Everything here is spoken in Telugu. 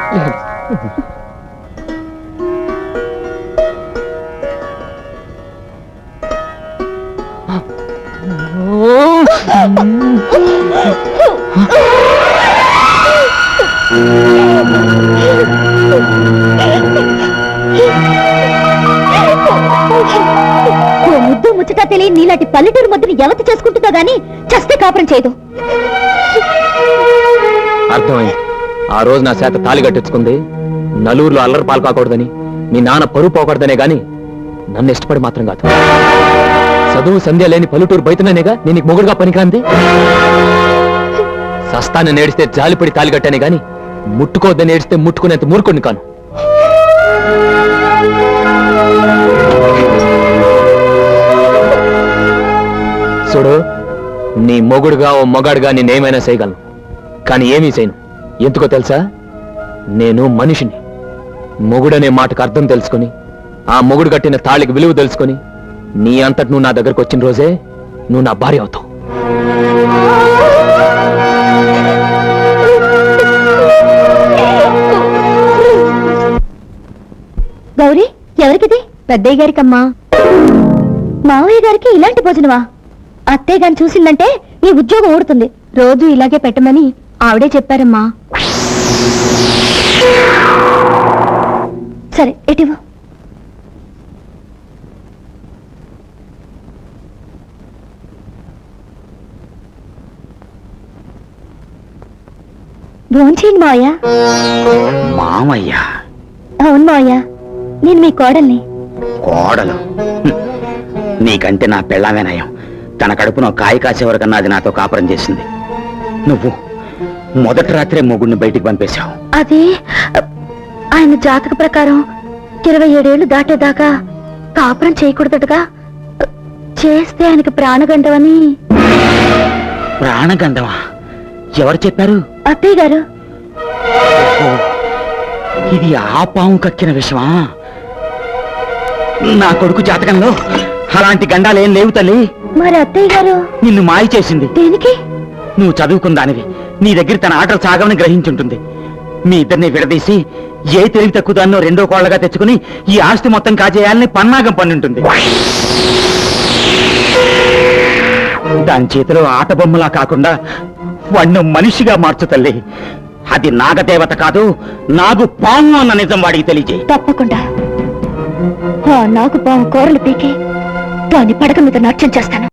ముద్దు ముచ్చట తెలియని నీలాంటి పల్లెటూరు ముద్దుని ఎవతి చేసుకుంటుందో గాని చస్తే కాపురం చేయదు. అర్థమైంది. ఆ రోజు నా చేత తాళి కట్టించుకుంది నలుగురిలో అల్లరి పాలు కాకూడదని, మీ నాన్న పరువు పోకూడదనే గాని నన్ను ఇష్టపడి మాత్రం కాదు. చదువు సంధ్య లేని పల్లెటూరు బయటనేగా నేను మొగుడుగా పనికిరాంది. సస్తాన్ని నేడిస్తే జాలిపడి తాళి కట్టానే గాని ముట్టుకోవద్దని ఏడిస్తే ముట్టుకునేంత మూర్ఖుడిని కాను. చూడు, నీ మొగుడుగా ఓ మొగాడుగా నేనేమైనా చేయగలను, కానీ ఏమీ చేయను. ఎందుకో తెలుసా? నేను మనిషిని. మొగుడనే మాటకు అర్థం తెలుసుకొని, ఆ మొగుడు కట్టిన తాళికి విలువ తెలుసుకొని, నీ అంతటి నువ్వు నా దగ్గరకు వచ్చిన రోజే నువ్వు నా భార్య అవుతావు. గౌరీ, ఎవరికిది? పెద్దయ్య గారికమ్మా. మావయ్య గారికి ఇలాంటి భోజనమా? అత్తయ్య గారిని చూసిందంటే నీ ఉద్యోగం ఊడుతుంది. రోజు ఇలాగే పెట్టమని ఆవిడే చెప్పారమ్మా. సరే, ఎటివు. భోంచేయండి మావయ్య. మామయ్య? అవును మావయ్య, నేను మీ కోడల్ని. కోడలు? నీకంటే నా పెళ్ళామే నయం. తన కడుపున కాయ కాసే వరకన్నా అది నాతో కాపురం చేసింది. నువ్వు మొదటి రాత్రే మొగుడిని బయటికి పంపేశావు. అది ఆయన జాతక ప్రకారం 27 ఏళ్లు దాటేదాకా కాపురం చేయకూడదటగా. చేస్తే ఆయనకి ప్రాణగండవని. ప్రాణగంధమా? ఎవరు చెప్పారు? అత్తయ్య గారు. ఇది ఆ పాము కక్కిన విషమా? నా కొడుకు జాతకంలో అలాంటి గండాలేం లేవు తల్లి. మరి అత్తయ్య గారు నిన్ను మాయ చేసింది. దేనికి? నువ్వు చదువుకుందానివి, నీ దగ్గర తన ఆటలు సాగమని గ్రహించుంటుంది. మీ ఇద్దరిని విడదీసి ఏ తెలివి తక్కువ దాన్నో రెండో కోళ్లగా తెచ్చుకుని ఈ ఆస్తి మొత్తం కాజేయాలని పన్నాగం పన్నుంటుంది. దాని చేతిలో ఆట బొమ్మలా కాకుండా వాణ్ణి మనిషిగా మార్చు తల్లి. అది నాగదేవత కాదు, నాగు పాము అన్న నిజం వాడికి తెలియజేయి. తప్పకుండా. ఆ నాగు పాము కూరలు పీకి దాని పడక మీద నాట్యం చేస్తాను.